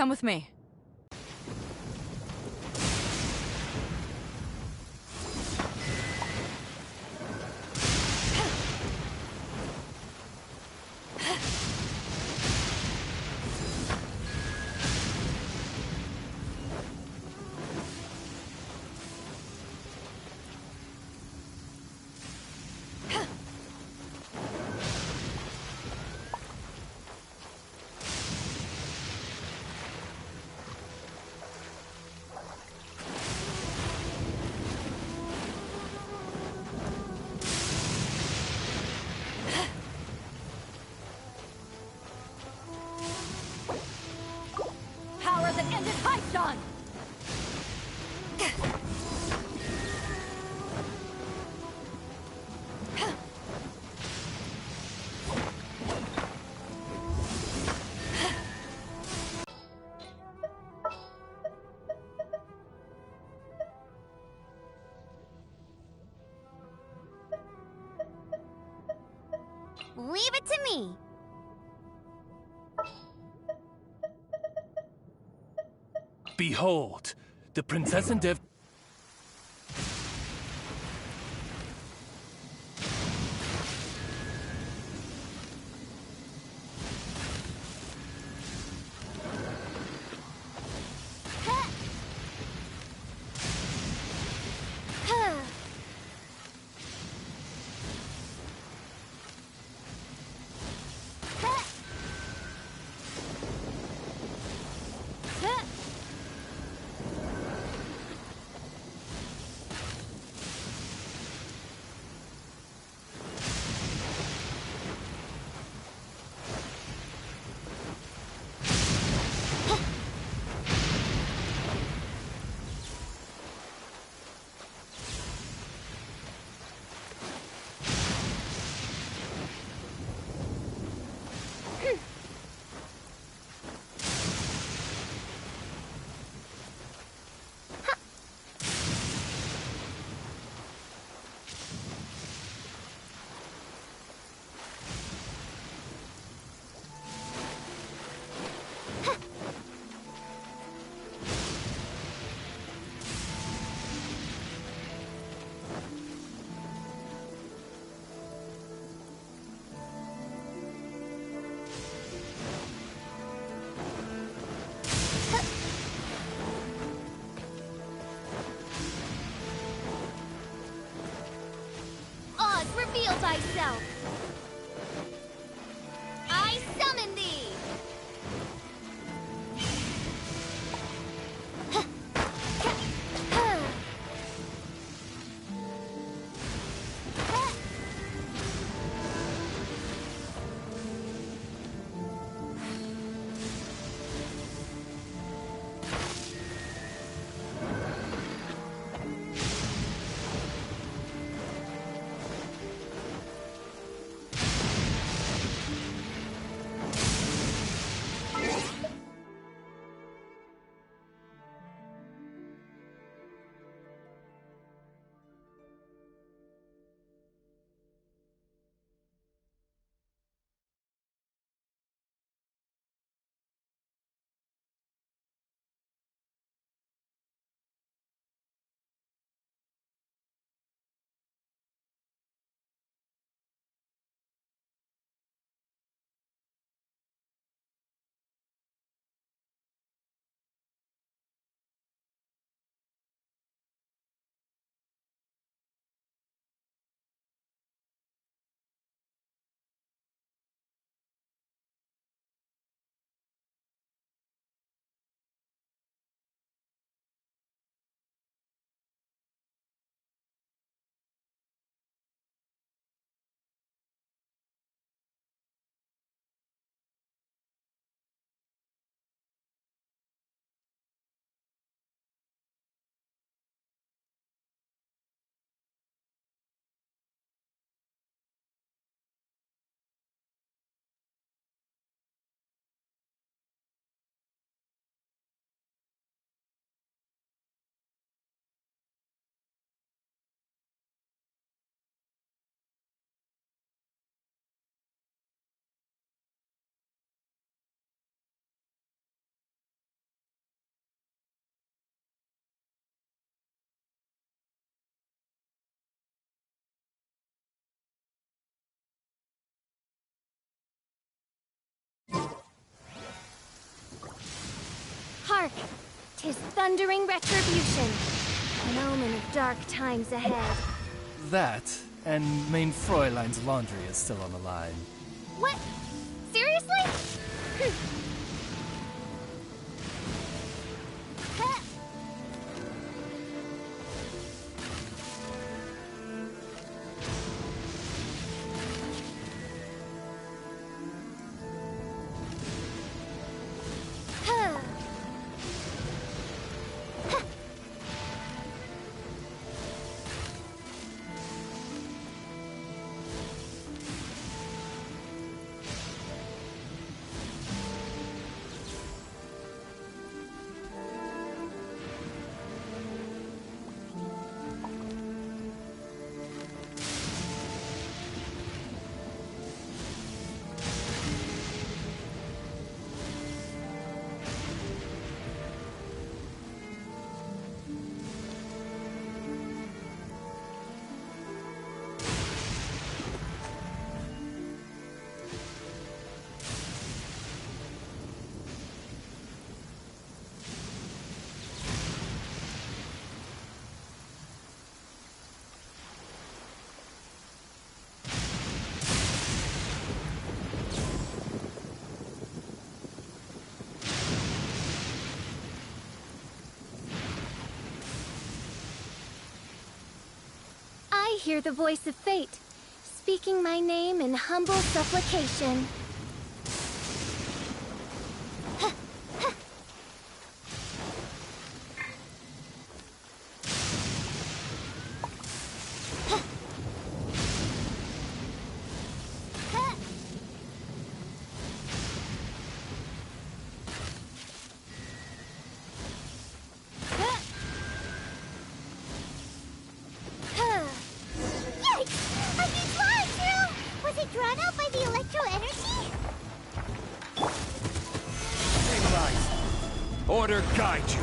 Come with me. Power that ended Python! Leave it to me. Behold, the princess and Dev. Hark! 'Tis thundering retribution, an omen of dark times ahead. That, and main Fräulein's laundry is still on the line. What? Seriously? I hear the voice of fate, speaking my name in humble supplication. Order guide you.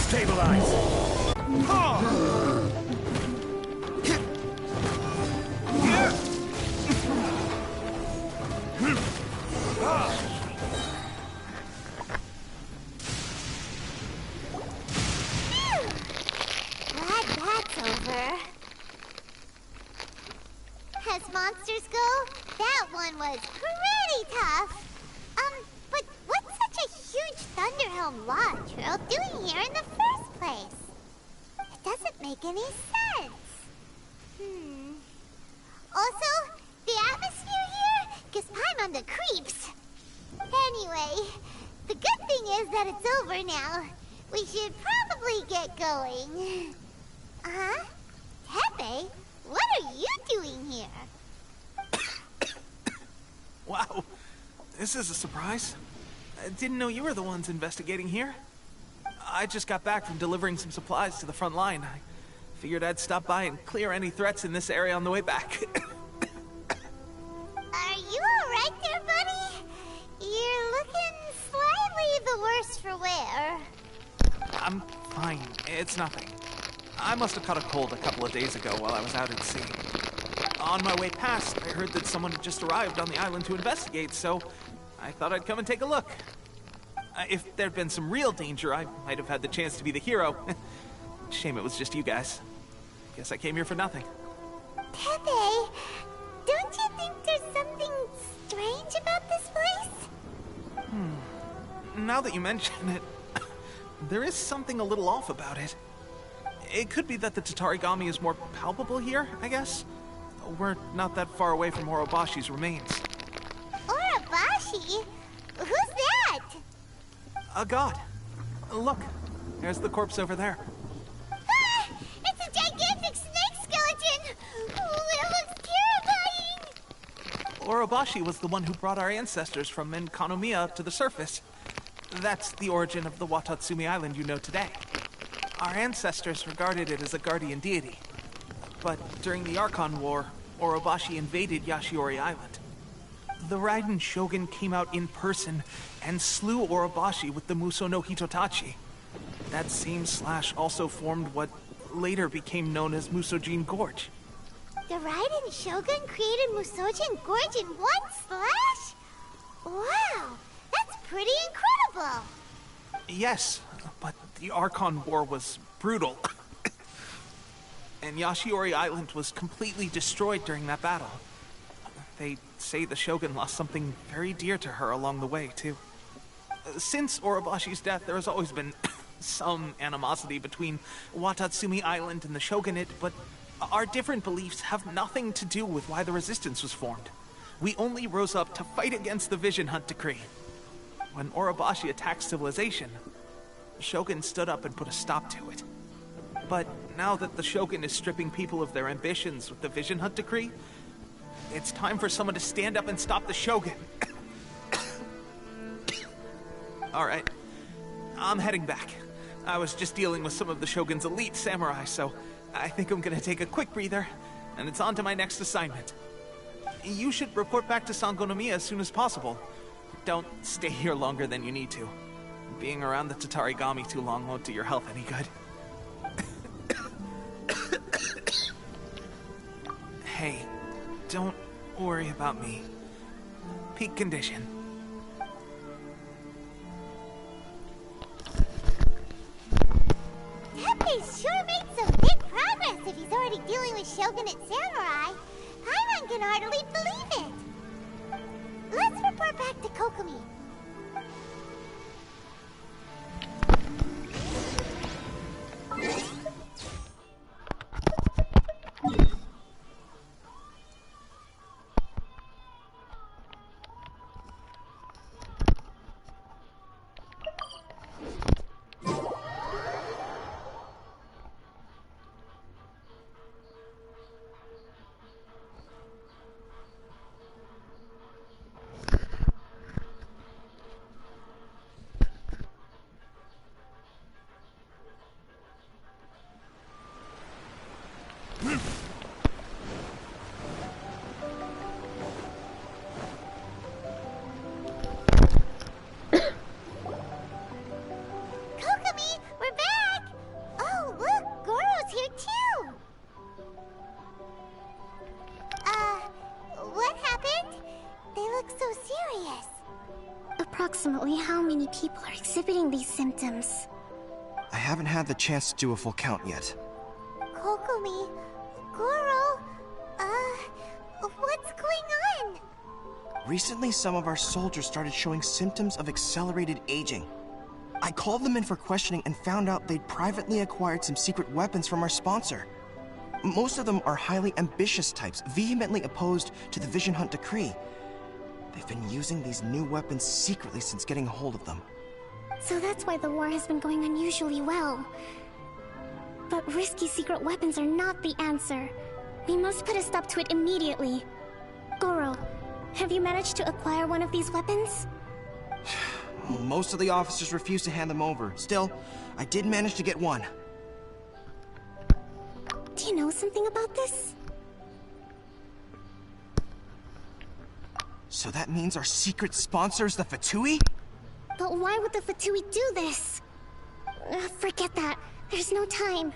Stabilize. Glad that's over. As monsters go, that one was pretty tough. But what's such a huge Thunderhelm Lodge Hero doing here in the first place? It doesn't make any sense. Also, the atmosphere here gives Paimon the creeps. Anyway, the good thing is that it's over now. We should probably get going. Tepe, what are you doing here? Wow, this is a surprise. I didn't know you were the ones investigating here. I just got back from delivering some supplies to the front line. I figured I'd stop by and clear any threats in this area on the way back. Are you alright there, buddy? You're looking slightly the worse for wear. I'm fine. It's nothing. I must have caught a cold a couple of days ago while I was out at sea. On my way past, I heard that someone had just arrived on the island to investigate, so I thought I'd come and take a look. If there'd been some real danger, I might have had the chance to be the hero. Shame it was just you guys. Guess I came here for nothing. Pepe, don't you think there's something strange about this place? Now that you mention it, there is something a little off about it. It could be that the Tatarigami is more palpable here, I guess. We're not that far away from Orobashi's remains. Orobashi? Who's that? A god. Look, there's the corpse over there. Ah! It's a gigantic snake skeleton! Oh, it looks terrifying! Orobashi was the one who brought our ancestors from Enkanomiya to the surface. That's the origin of the Watatsumi Island you know today. Our ancestors regarded it as a guardian deity. But during the Archon War, Orobashi invaded Yashiori Island. The Raiden Shogun came out in person and slew Orobashi with the Muso no Hitotachi. That same slash also formed what later became known as Musojin Gorge. The Raiden Shogun created Musojin Gorge in one slash? Wow, that's pretty incredible! Yes, but the Archon War was brutal. And Yashiori Island was completely destroyed during that battle. They say the Shogun lost something very dear to her along the way, too. Since Orobashi's death, there has always been some animosity between Watatsumi Island and the Shogunate, but our different beliefs have nothing to do with why the resistance was formed. We only rose up to fight against the Vision Hunt Decree. When Orobashi attacked civilization, the Shogun stood up and put a stop to it. But now that the Shogun is stripping people of their ambitions with the Vision Hunt Decree, it's time for someone to stand up and stop the Shogun. Alright, I'm heading back. I was just dealing with some of the Shogun's elite samurai, so I think I'm gonna take a quick breather, and it's on to my next assignment. You should report back to Sangonomiya as soon as possible. Don't stay here longer than you need to. Being around the Tatarigami too long won't do your health any good. Hey, don't worry about me. Peak condition. Pepe sure made some big progress if he's already dealing with Shogunate samurai. Paimon can hardly believe it. Let's report back to Kokomi. Kokomi, we're back! Oh, look, Goro's here too! What happened? They look so serious. Approximately how many people are exhibiting these symptoms? I haven't had the chance to do a full count yet. Kokomi, Goro, what's going on? Recently, some of our soldiers started showing symptoms of accelerated aging. I called them in for questioning and found out they'd privately acquired some secret weapons from our sponsor. Most of them are highly ambitious types, vehemently opposed to the Vision Hunt Decree. They've been using these new weapons secretly since getting a hold of them. So that's why the war has been going unusually well. But risky secret weapons are not the answer. We must put a stop to it immediately. Goro, have you managed to acquire one of these weapons? Most of the officers refuse to hand them over. Still, I did manage to get one. Do you know something about this? So that means our secret sponsor is the Fatui? But why would the Fatui do this? Forget that. There's no time.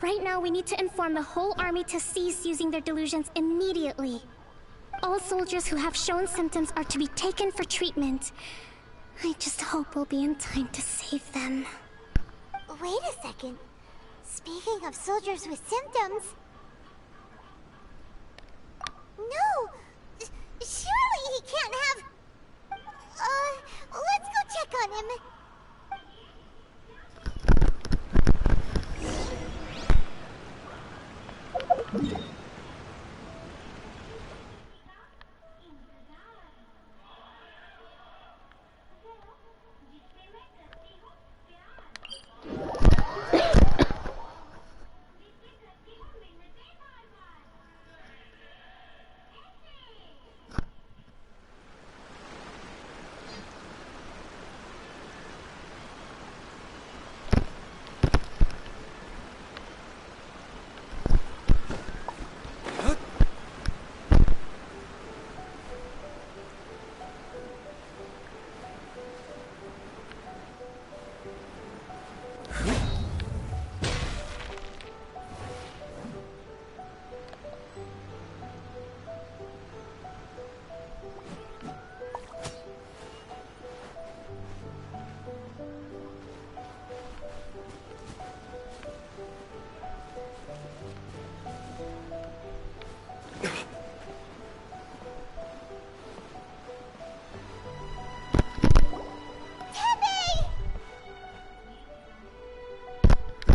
Right now, we need to inform the whole army to cease using their delusions immediately. All soldiers who have shown symptoms are to be taken for treatment. I just hope we'll be in time to save them. Wait a second. Speaking of soldiers with symptoms... No! Surely he can't have... let's go check on him.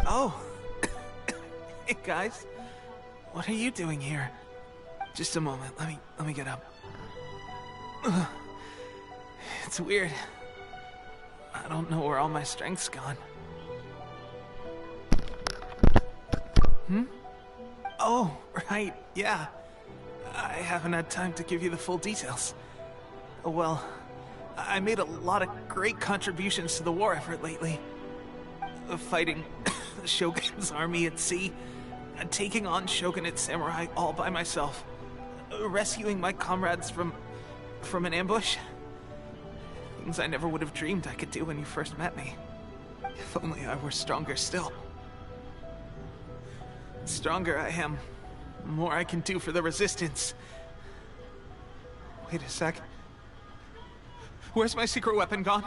Oh. Hey guys. What are you doing here? Just a moment. Let me get up. Ugh. It's weird. I don't know where all my strength's gone. Oh, right. Yeah. I haven't had time to give you the full details. Well, I made a lot of great contributions to the war effort lately. Fighting the Shogun's army at sea, taking on Shogunate samurai all by myself, rescuing my comrades from an ambush. Things I never would have dreamed I could do when you first met me. If only I were stronger still. The stronger I am, the more I can do for the Resistance. Wait a sec. Where's my secret weapon gone?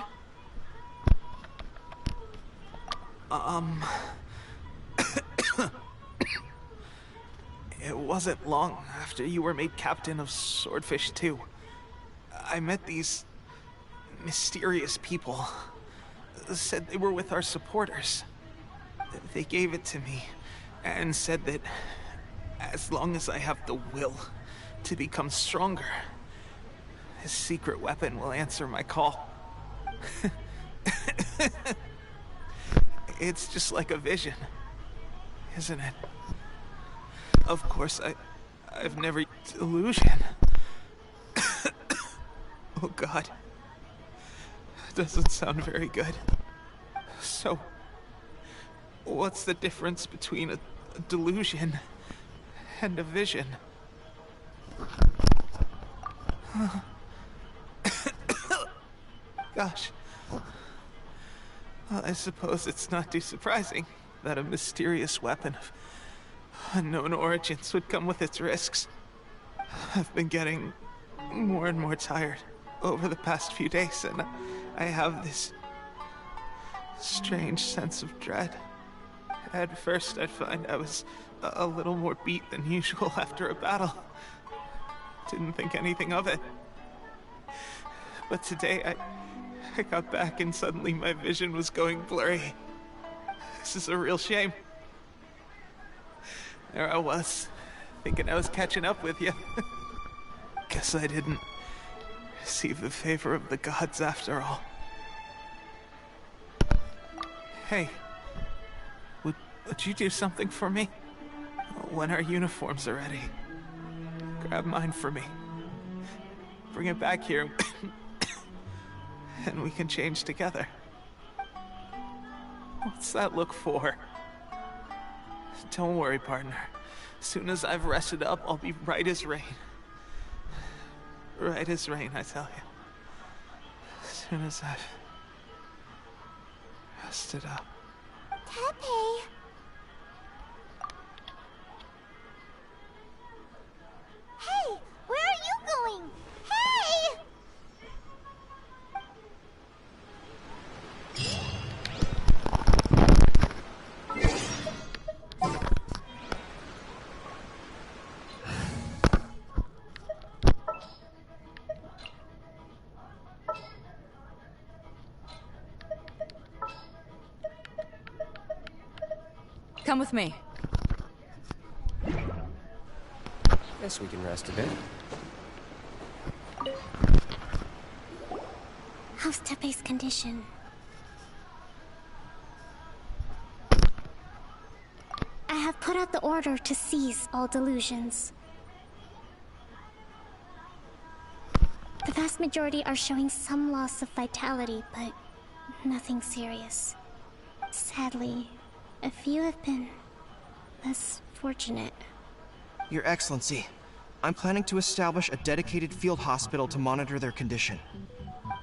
It wasn't long after you were made captain of Swordfish 2. I met these mysterious people. Said they were with our supporters. They gave it to me and said that as long as I have the will to become stronger, his secret weapon will answer my call. It's just like a vision, isn't it? Of course, I've never delusion. Oh God. Doesn't sound very good. So, what's the difference between a delusion and a vision? Gosh. Well, I suppose it's not too surprising that a mysterious weapon of unknown origins would come with its risks. I've been getting more and more tired over the past few days, and I have this strange sense of dread. At first, I'd find I was a little more beat than usual after a battle. Didn't think anything of it. But today, I got back and suddenly my vision was going blurry. This is a real shame. There I was, thinking I was catching up with you. Guess I didn't receive the favor of the gods after all. Hey, would you do something for me? When our uniforms are ready, grab mine for me. Bring it back here, and we can change together. What's that look for? Don't worry, partner. As soon as I've rested up, I'll be right as rain. Right as rain, I tell you. As soon as I've rested up. Tepe! Hey! Where are you going? Hey! Come with me. Guess we can rest a bit. How's Tepe's condition? I have put out the order to cease all delusions. The vast majority are showing some loss of vitality, but nothing serious. Sadly, a few have been less fortunate. Your Excellency, I'm planning to establish a dedicated field hospital to monitor their condition.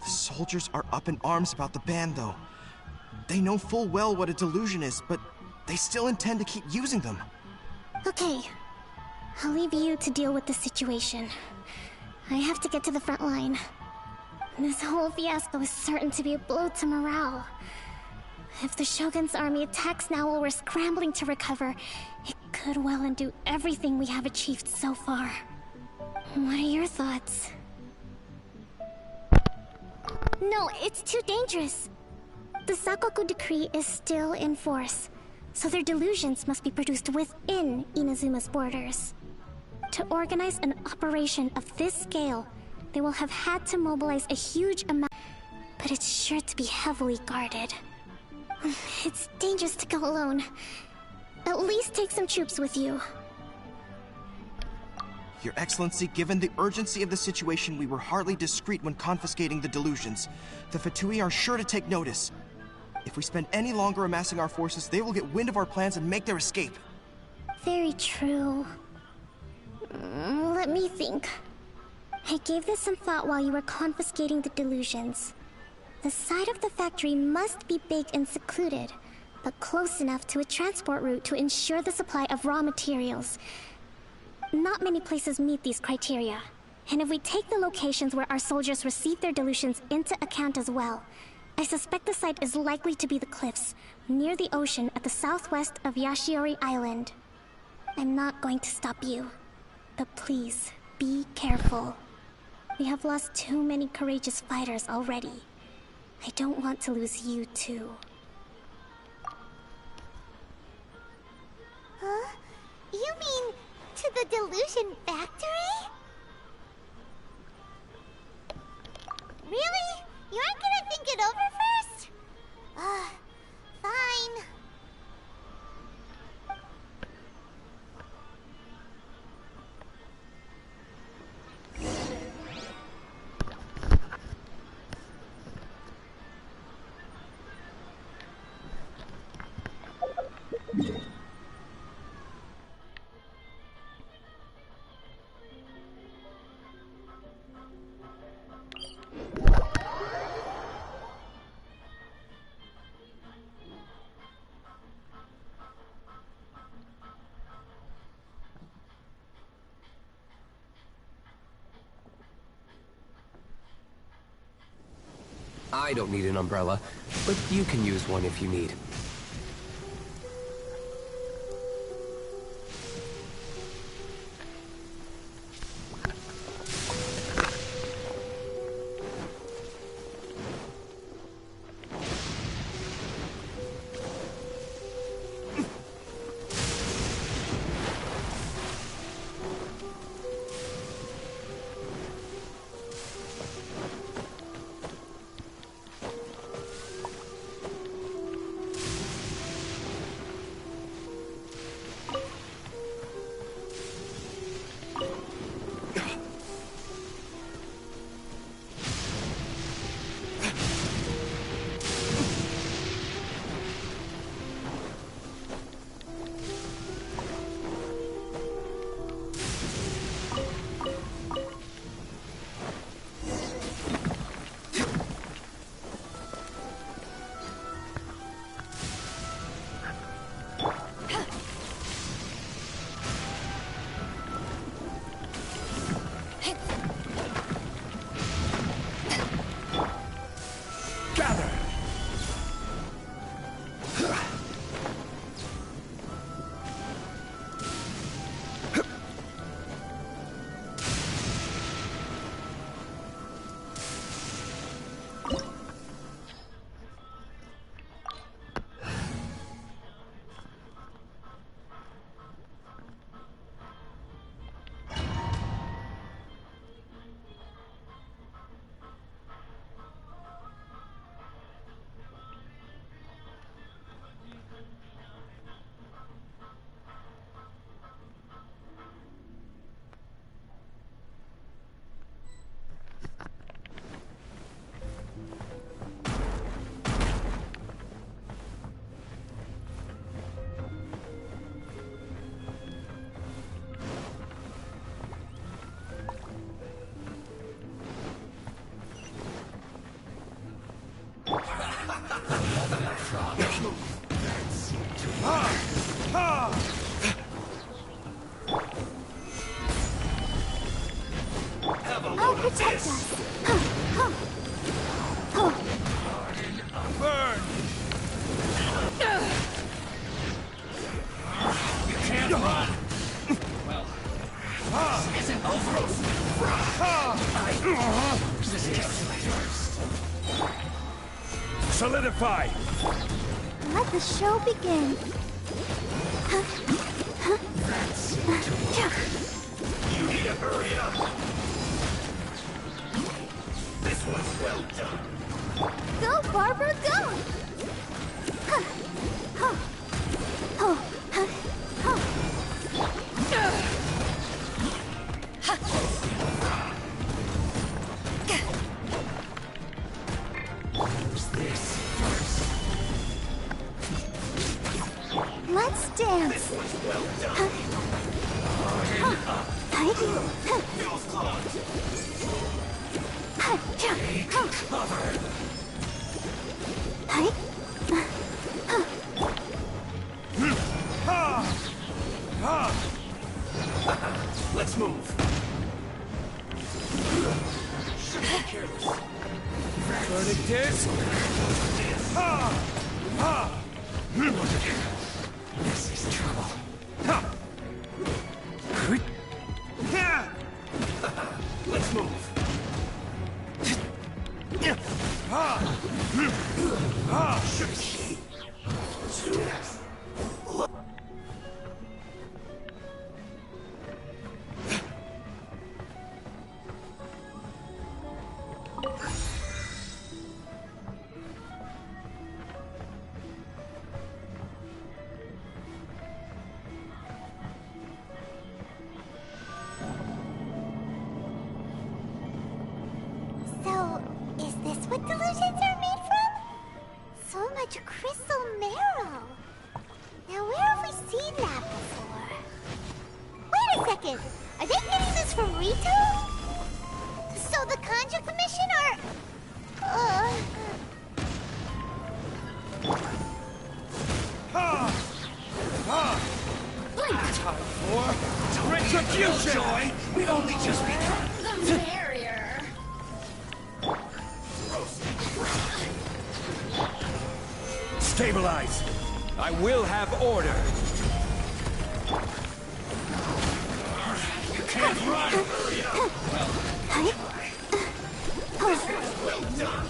The soldiers are up in arms about the ban, though. They know full well what a delusion is, but they still intend to keep using them. Okay, I'll leave you to deal with the situation. I have to get to the front line. This whole fiasco is certain to be a blow to morale. If the Shogun's army attacks now while we're scrambling to recover, it could well undo everything we have achieved so far. What are your thoughts? No, it's too dangerous. The Sakoku decree is still in force, so their delusions must be produced within Inazuma's borders. To organize an operation of this scale, they will have had to mobilize a huge amount, but it's sure to be heavily guarded. It's dangerous to go alone. At least take some troops with you. Your Excellency, given the urgency of the situation, we were hardly discreet when confiscating the delusions. The Fatui are sure to take notice. If we spend any longer amassing our forces, they will get wind of our plans and make their escape. Very true. Let me think. I gave this some thought while you were confiscating the delusions. The side of the factory must be big and secluded, but close enough to a transport route to ensure the supply of raw materials. Not many places meet these criteria, and if we take the locations where our soldiers receive their delusions into account as well, I suspect the site is likely to be the cliffs, near the ocean at the southwest of Yashiori Island. I'm not going to stop you, but please, be careful. We have lost too many courageous fighters already. I don't want to lose you too. Huh? You mean to the delusion factory? Really? You aren't gonna think it over first? Fine. I don't need an umbrella, but you can use one if you need. protect us. Burn! You can't run! Well, this isn't over. Solidify! Let the show begin. You need to hurry up! This was well done. Go, Barbara, go! Let's dance. This was well done. Let's move. Shouldn't be careless. Burning disc? This is trouble. Let's move. So, is this what delusions are made from? So much crystal marrow. Now, where have we seen that before? Wait a second. Are they getting this from Rito? So the Conjure Commission are... Time for retribution! Joy, we've only just begun. The barrier. Stabilize. I will have order. You can't run. Hurry up. Well done.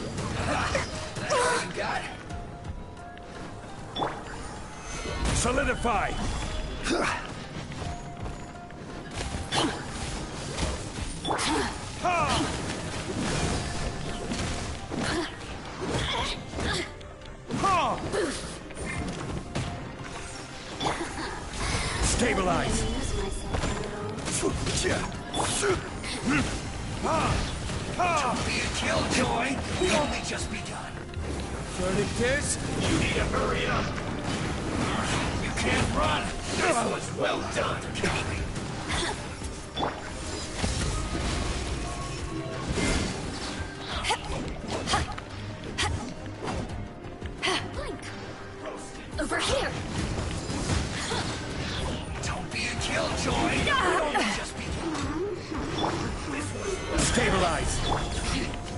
You got it. Solidify. Stabilize. Don't be a killjoy. We only just begun. Burning disc? You need to hurry up. You can't run. This was well done. Blink. Over here. Don't be a killjoy. We only just begun. Stabilize.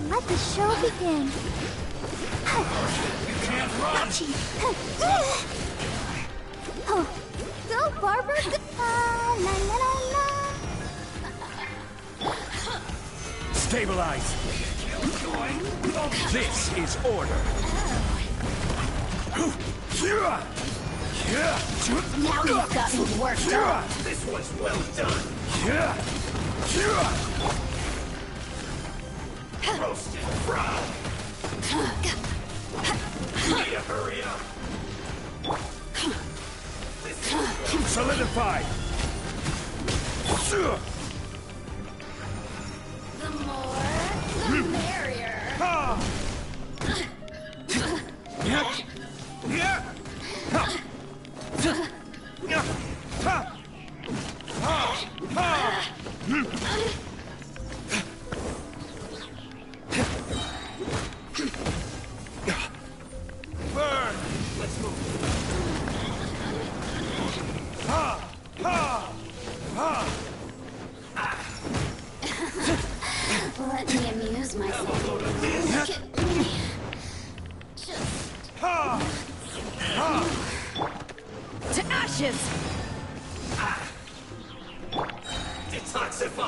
Let the show begin. You can't run. Go, Barbara. La la la la. Stabilize. Killjoy. This is order. Now you've got me worked up. This was well done. Roasted brown. You need to hurry up. Solidify. The more, the merrier. Burn. Let's move. Let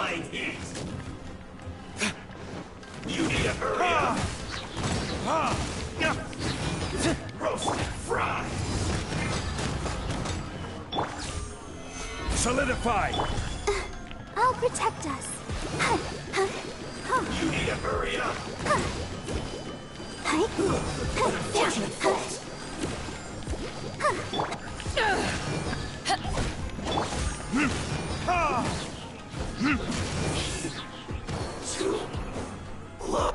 applying heat. You need to hurry up. Roasted, fried. Solidify! I'll protect us. You need to hurry up. Unfortunate fault. Too low.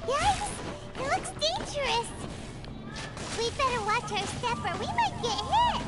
Yikes! It looks dangerous. We better watch our step or we might get hit.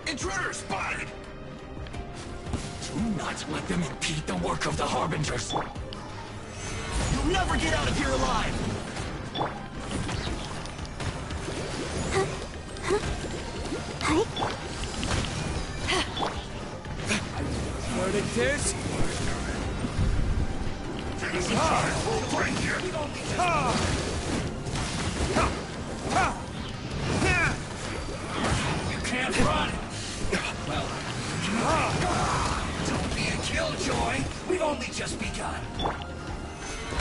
Intruder spotted! Do not let them impede the work of the Harbingers. You'll never get out of here alive! Verdict is... We'll bring you! You can't run! Don't be a killjoy! We've only just begun!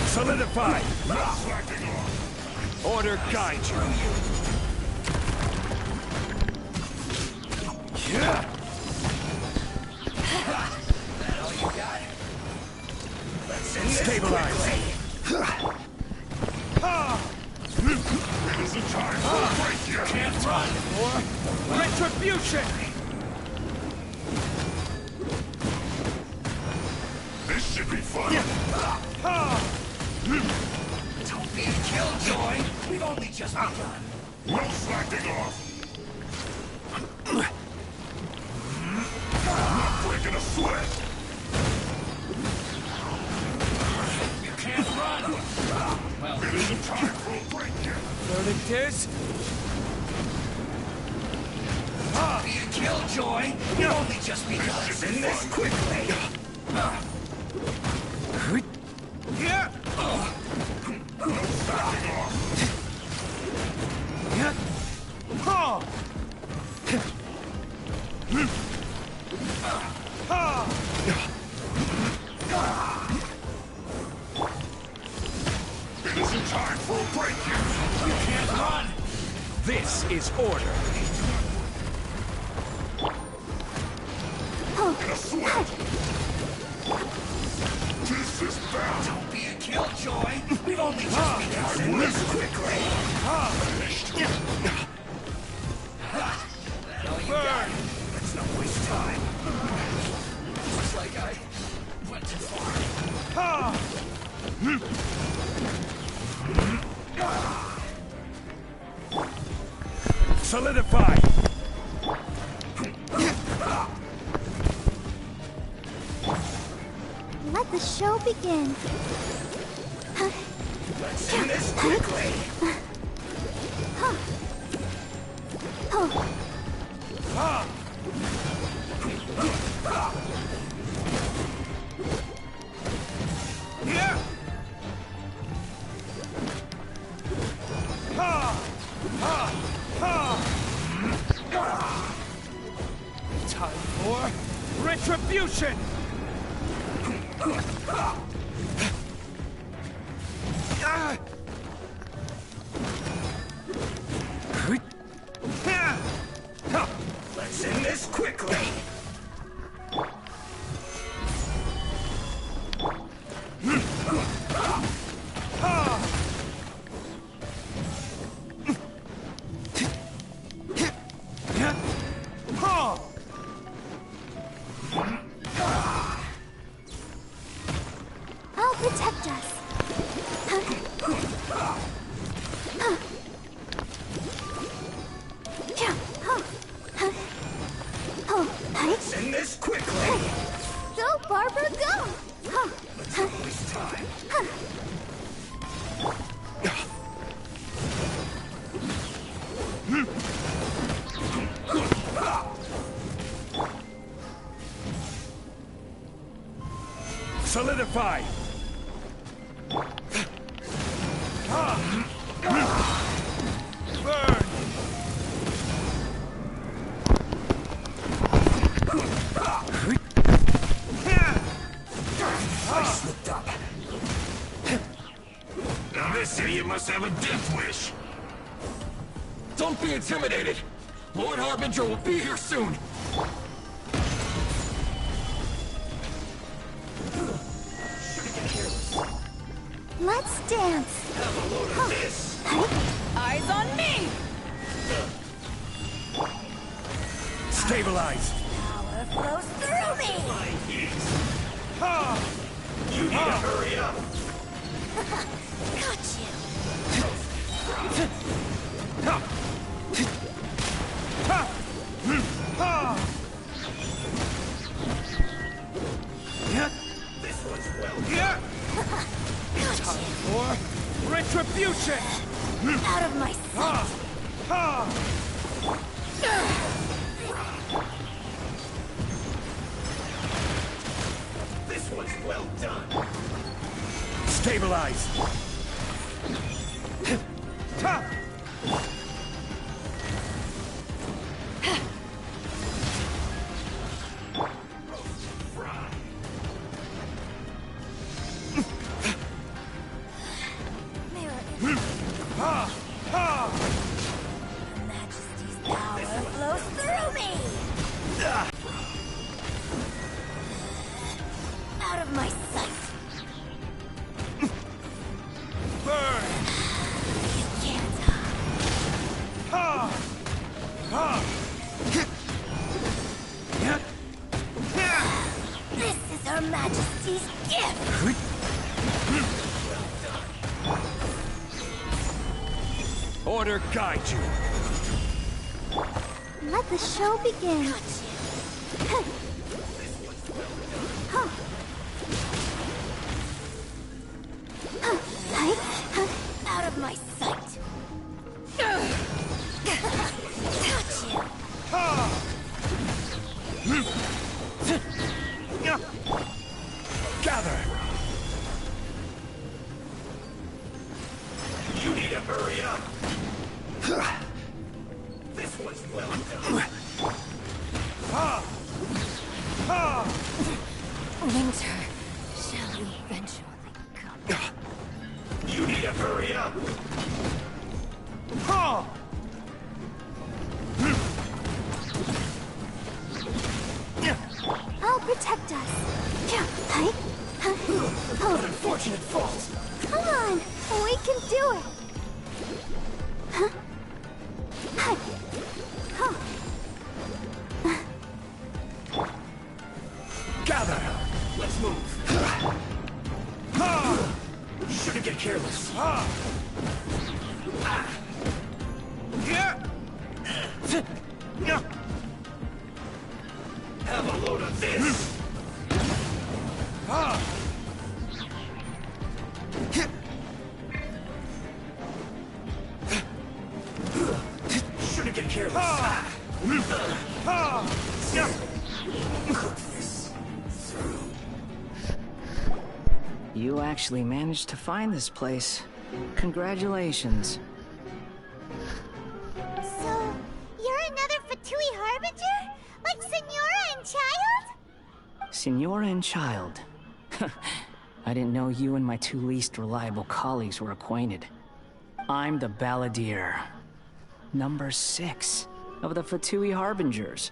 Solidify! Order guide you! That all you got? Let's end this Stabilize! Easy charge! You can't run! Retribution! Don't be a killjoy. We've only just begun. No slacking off. Not breaking a sweat. You can't run. Well, It isn't time for a break yet. Verdict is... be a killjoy. We've only just begun. Send this quickly. It isn't time for a break yet. You can't run. This is order. In a sweat. This is bad. Don't be a killjoy. We've only just begun. Send this quickly. Finished. No, you got it. Let's not waste time. Looks like I went too far. Solidify. Let the show begin. Let's end this quickly. Time for retribution! Let's end this quickly. I'll protect us. Let's end this quickly. Go, Barbara, go! Let's not waste time. Solidify. Burn. I slipped up. Now this idiot must have a death wish. Don't be intimidated. Lord Harbinger will be here soon. Let's dance. Have a load of this. Eyes on me! Stabilize. Power flows through me! You need to hurry up. Got you! This one's well. Time for retribution! Out of my sight! This one's well done. Stabilize. Mirror image. Her Majesty's power flows through me! Out of my sight! Majesty's gift! Order guide you. Let the show begin. Out of my sight! Touch you! Gather. You need to hurry up. This one's well done. Winter shall eventually come. You need to hurry up. I'll protect us. Unfortunate fault. Come on, we can do it. Gather. Let's move. Shouldn't get careless. Have a load of this. Shouldn't get careless. You actually managed to find this place. Congratulations. So, you're another Fatui Harbinger? Like Senora and Child? Senora and Child. I didn't know you and my two least reliable colleagues were acquainted. I'm the Balladeer. Number 6 of the Fatui Harbingers.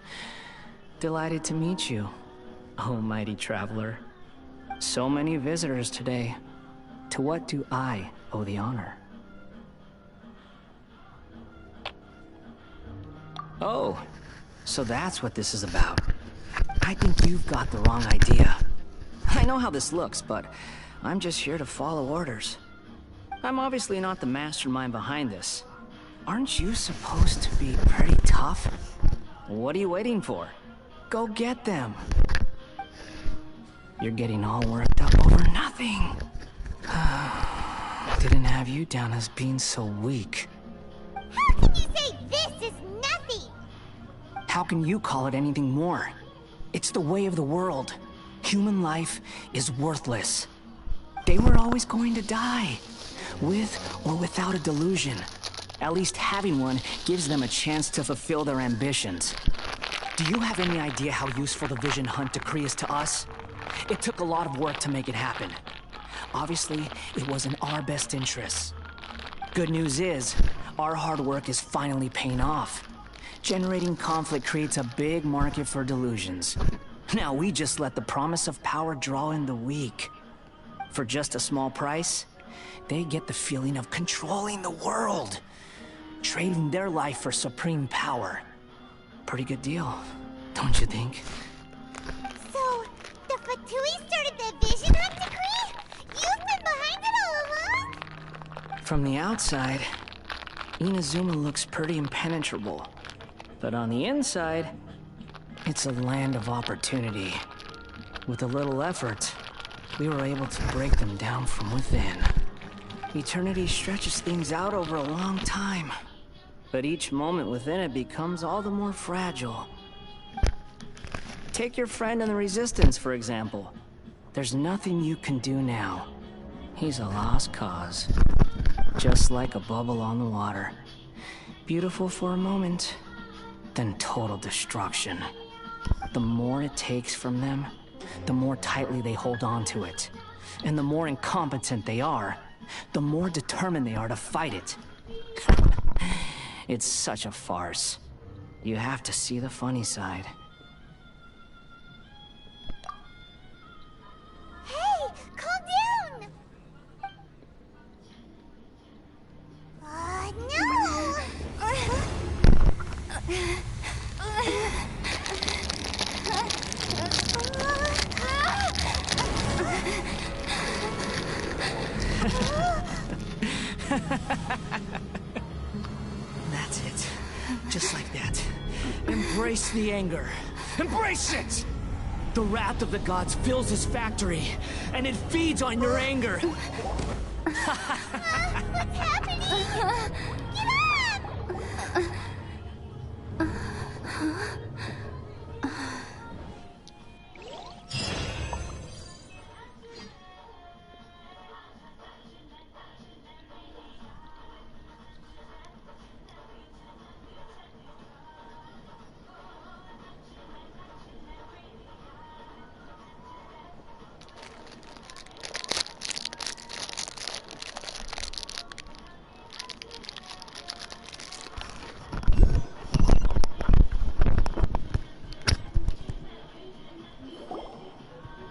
Delighted to meet you, oh mighty traveler. So many visitors today. To what do I owe the honor? Oh, so that's what this is about. I think you've got the wrong idea. I know how this looks, but I'm just here to follow orders. I'm obviously not the mastermind behind this. Aren't you supposed to be pretty tough? What are you waiting for? Go get them. You're getting all worked up over nothing. Didn't have you down as being so weak. How can you say this is nothing? How can you call it anything more? It's the way of the world. Human life is worthless. They were always going to die, with or without a delusion. At least having one gives them a chance to fulfill their ambitions. Do you have any idea how useful the Vision Hunt decree is to us? It took a lot of work to make it happen. Obviously, it was in our best interests. Good news is, our hard work is finally paying off. Generating conflict creates a big market for delusions. Now we just let the promise of power draw in the weak. For just a small price, they get the feeling of controlling the world. Trading their life for supreme power. Pretty good deal, don't you think? So, the Fatui started the Vision Hunt decree? You've been behind it all along? From the outside, Inazuma looks pretty impenetrable. But on the inside, it's a land of opportunity. With a little effort, we were able to break them down from within. Eternity stretches things out over a long time, but each moment within it becomes all the more fragile. Take your friend in the Resistance, for example. There's nothing you can do now. He's a lost cause. Just like a bubble on the water. Beautiful for a moment, then total destruction. The more it takes from them, the more tightly they hold on to it. And the more incompetent they are, the more determined they are to fight it. It's such a farce. You have to see the funny side. Hey, calm down! No! Embrace the anger. Embrace it! The wrath of the gods fills this factory, and it feeds on your anger. What's happening? Get up!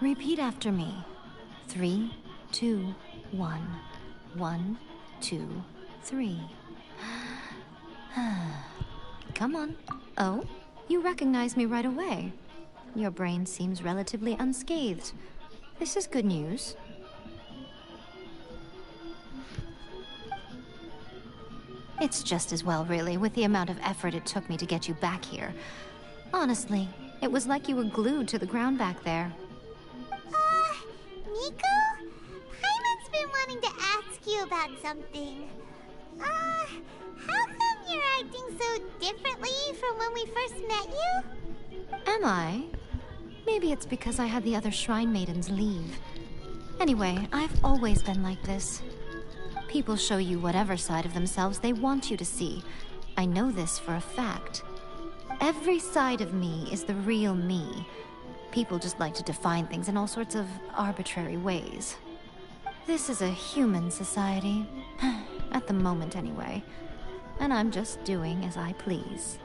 Repeat after me. 3, 2, 1. 1, 2, 3. Come on. Oh, you recognize me right away. Your brain seems relatively unscathed. This is good news. It's just as well, really, with the amount of effort it took me to get you back here. Honestly, it was like you were glued to the ground back there. Nico? Paimon's been wanting to ask you about something. How come you're acting so differently from when we first met you? Am I? Maybe it's because I had the other Shrine Maidens leave. Anyway, I've always been like this. People show you whatever side of themselves they want you to see. I know this for a fact. Every side of me is the real me. People just like to define things in all sorts of arbitrary ways. This is a human society. At the moment, anyway. And I'm just doing as I please.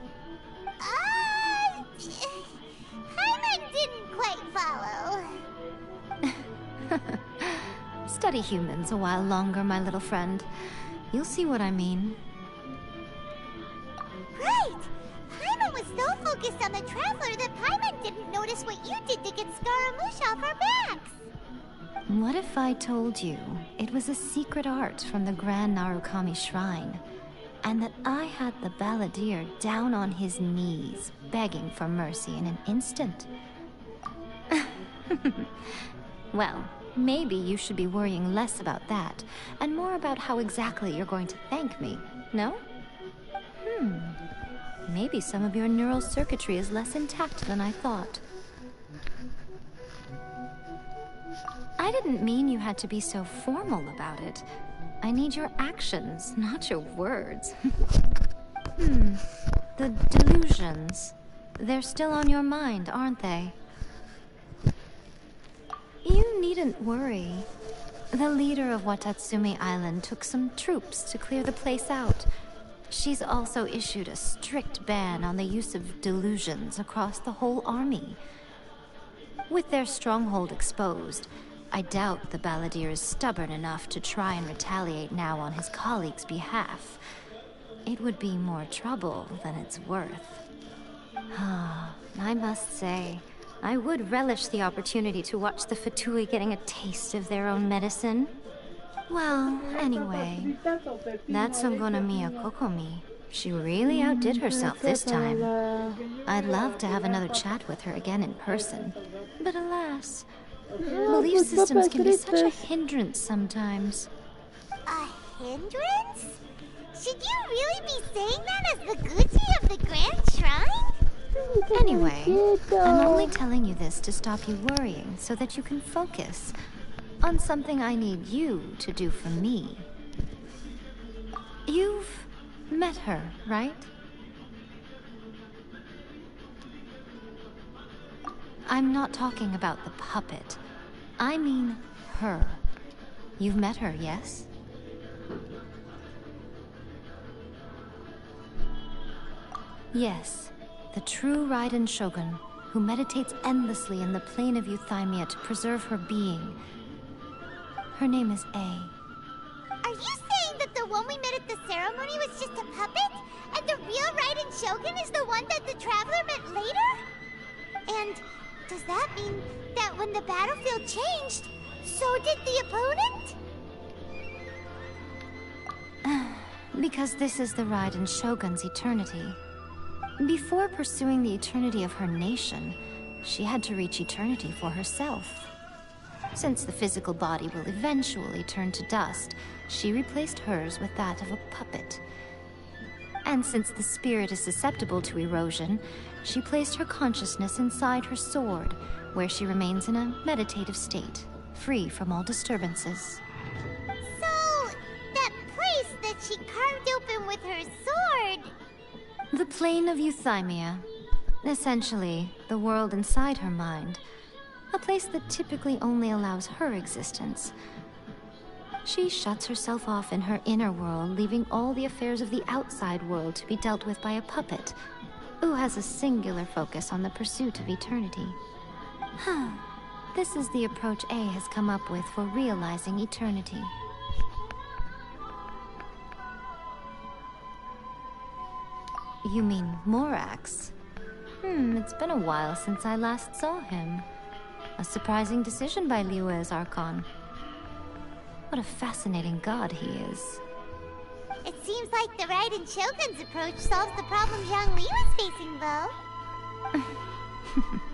Paimon didn't quite follow. Study humans a while longer, my little friend. You'll see what I mean. Right! Paimon was so focused on the Traveler that Paimon didn't notice what you did to get Scaramouche off our backs. What if I told you it was a secret art from the Grand Narukami Shrine, and that I had the balladeer down on his knees, begging for mercy in an instant? Well, maybe you should be worrying less about that, and more about how exactly you're going to thank me, no? Maybe some of your neural circuitry is less intact than I thought. I didn't mean you had to be so formal about it. I need your actions, not your words. The delusions. They're still on your mind, aren't they? You needn't worry. The leader of Watatsumi Island took some troops to clear the place out. She's also issued a strict ban on the use of delusions across the whole army. With their stronghold exposed, I doubt the balladeer is stubborn enough to try and retaliate now on his colleagues' behalf. It would be more trouble than it's worth. I must say, I would relish the opportunity to watch the Fatui getting a taste of their own medicine. Well, anyway, that's Miya Kokomi. She really outdid herself this time. I'd love to have another chat with her again in person, but alas, belief systems can be such a hindrance sometimes. A hindrance? Should you really be saying that as the Gucci of the Grand Shrine? Anyway, I'm only telling you this to stop you worrying so that you can focus on something I need you to do for me. You've met her, right? I'm not talking about the puppet. I mean her. You've met her, yes? Yes, the true Raiden Shogun, who meditates endlessly in the plane of Euthymia to preserve her being. Her name is A. Are you saying that the one we met at the ceremony was just a puppet? And the real Raiden Shogun is the one that the Traveler met later? And does that mean that when the battlefield changed, so did the opponent? Because this is the Raiden Shogun's eternity. Before pursuing the eternity of her nation, she had to reach eternity for herself. Since the physical body will eventually turn to dust, she replaced hers with that of a puppet. And since the spirit is susceptible to erosion, she placed her consciousness inside her sword, where she remains in a meditative state, free from all disturbances. So, that place that she carved open with her sword... The plane of euthymia. Essentially, the world inside her mind. A place that typically only allows her existence. She shuts herself off in her inner world, leaving all the affairs of the outside world to be dealt with by a puppet, who has a singular focus on the pursuit of eternity. This is the approach A has come up with for realizing eternity. You mean Morax? It's been a while since I last saw him. A surprising decision by Liyue's Archon. What a fascinating god he is. It seems like the Raiden Shogun's approach solves the problem Zhongli was facing, though.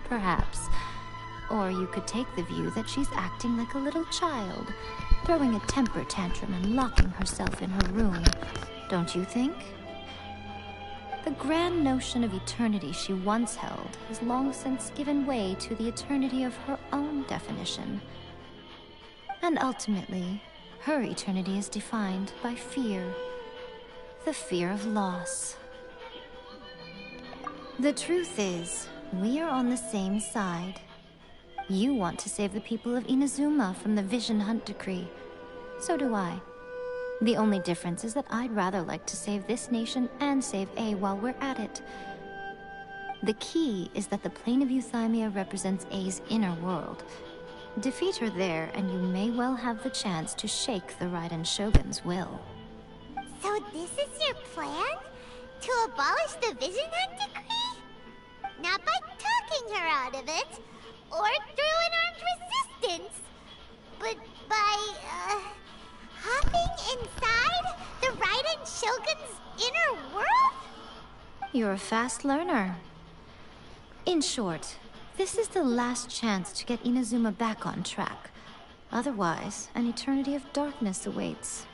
Perhaps. Or you could take the view that she's acting like a little child, throwing a temper tantrum and locking herself in her room. Don't you think? The grand notion of eternity she once held has long since given way to the eternity of her own definition. And ultimately, her eternity is defined by fear. The fear of loss. The truth is, we are on the same side. You want to save the people of Inazuma from the Vision Hunt decree. So do I. The only difference is that I'd rather like to save this nation and save A while we're at it. The key is that the plane of euthymia represents A's inner world. Defeat her there, and you may well have the chance to shake the Raiden Shogun's will. So this is your plan? To abolish the Vision Hunt decree? Not by talking her out of it, or through an armed resistance, but by, hopping inside the Raiden Shogun's inner world? You're a fast learner. In short, this is the last chance to get Inazuma back on track. Otherwise, an eternity of darkness awaits.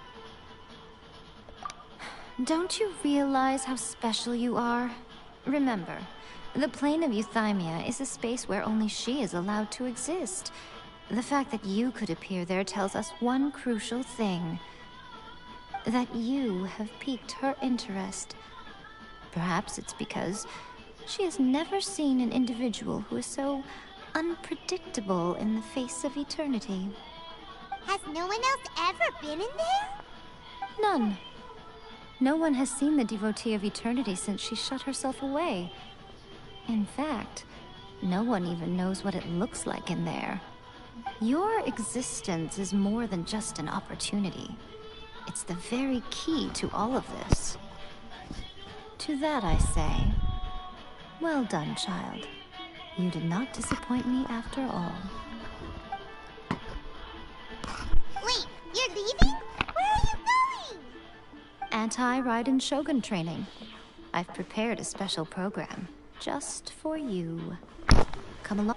Don't you realize how special you are? Remember, the plane of euthymia is a space where only she is allowed to exist. The fact that you could appear there tells us one crucial thing. That you have piqued her interest. Perhaps it's because she has never seen an individual who is so unpredictable in the face of eternity. Has no one else ever been in there? None. No one has seen the devotee of eternity since she shut herself away. In fact, no one even knows what it looks like in there. Your existence is more than just an opportunity. It's the very key to all of this. To that I say, well done, child. You did not disappoint me after all. Wait, you're leaving? Where are you going? Anti-Raiden Shogun training. I've prepared a special program just for you. Come along.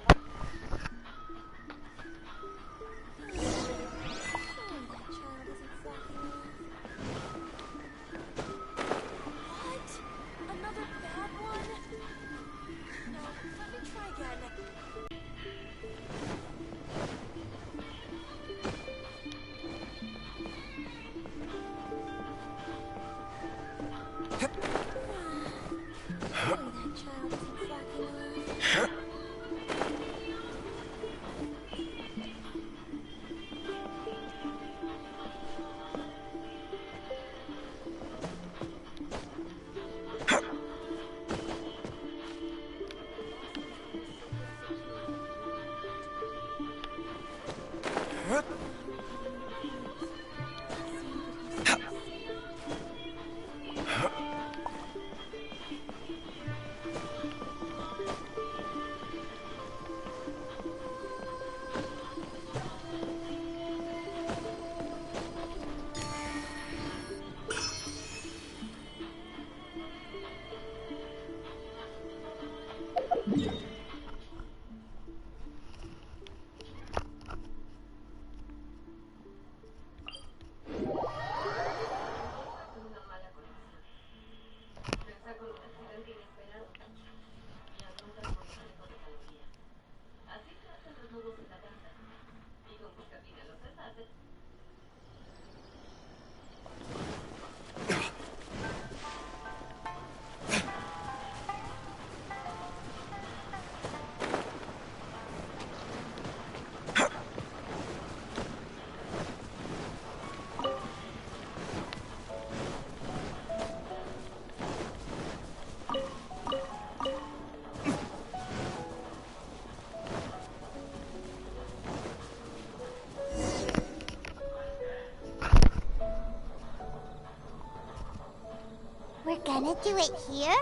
We're gonna do it here?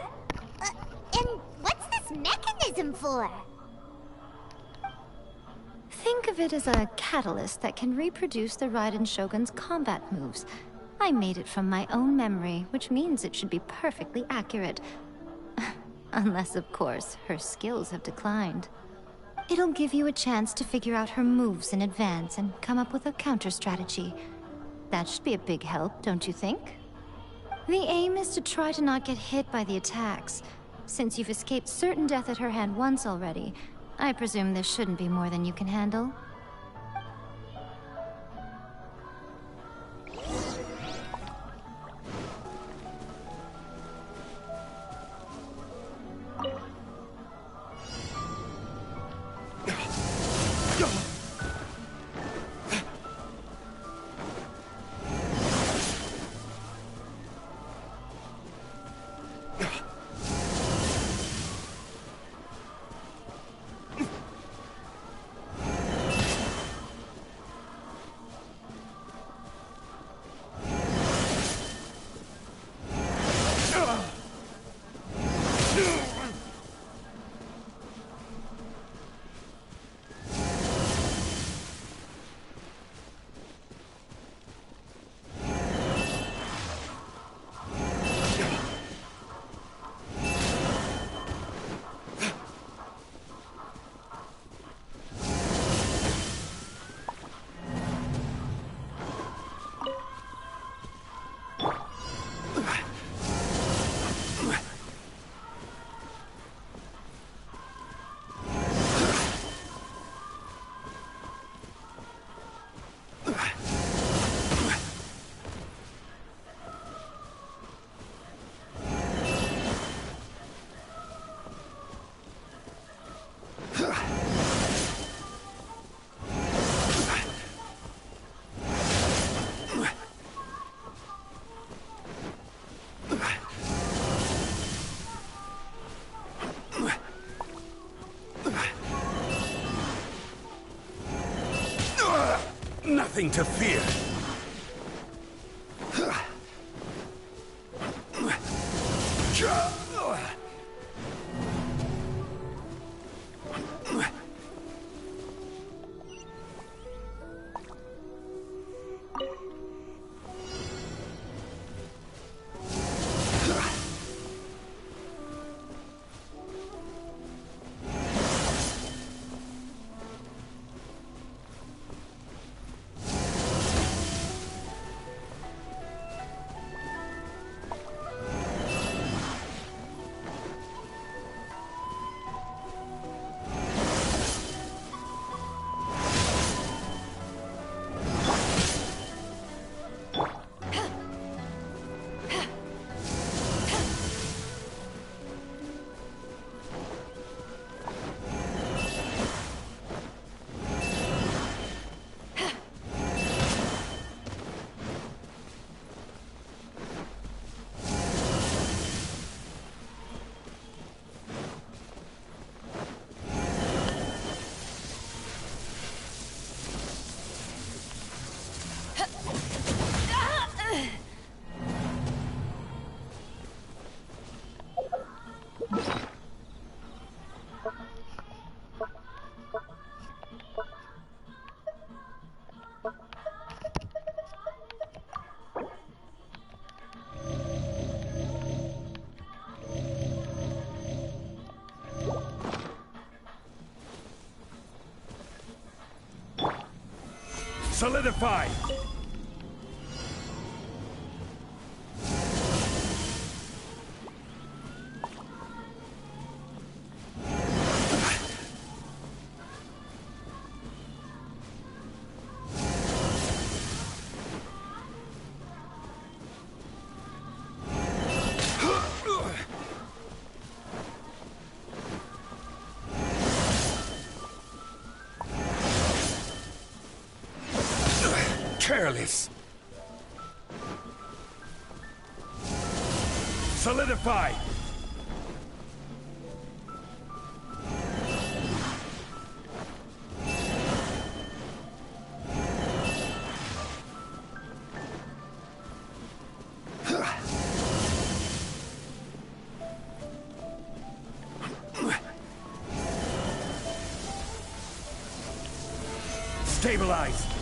And what's this mechanism for? Think of it as a catalyst that can reproduce the Raiden Shogun's combat moves. I made it from my own memory, which means it should be perfectly accurate. Unless, of course, her skills have declined. It'll give you a chance to figure out her moves in advance and come up with a counter strategy. That should be a big help, don't you think? The aim is to try to not get hit by the attacks. Since you've escaped certain death at her hand once already, I presume this shouldn't be more than you can handle. Nothing to fear. Solidify! Careless. Solidify. Stabilize.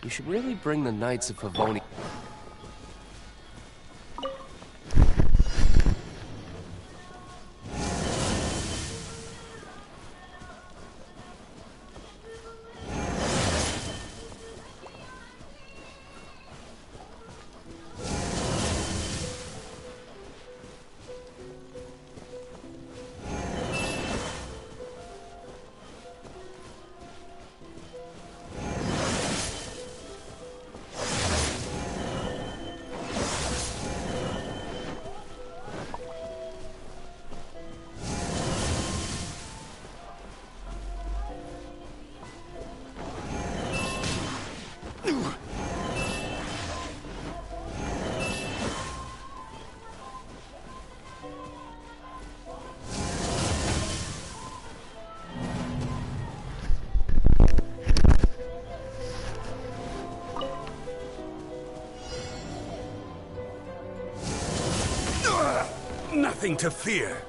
You should really bring the Knights of Favoni. Nothing to fear.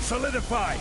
Solidify!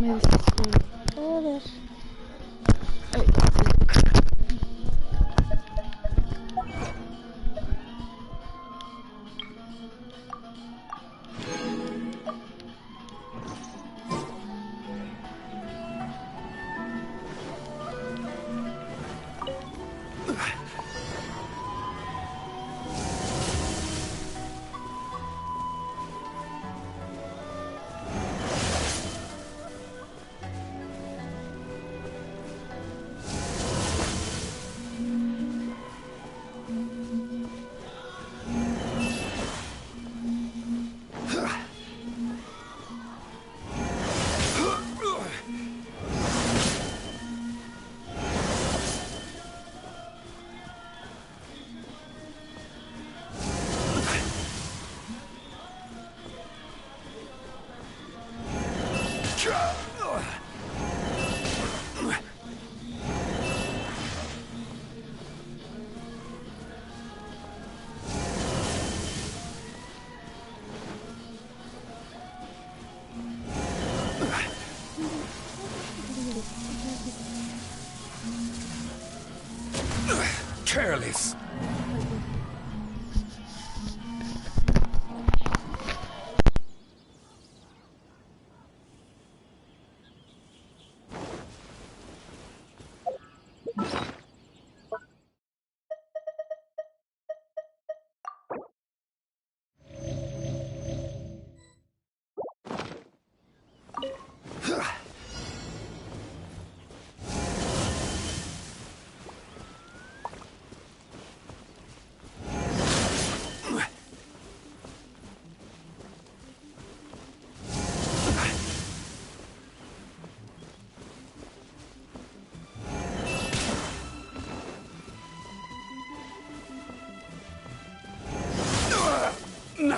Me desespero. Todos. Ay. careless.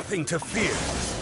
Nothing to fear.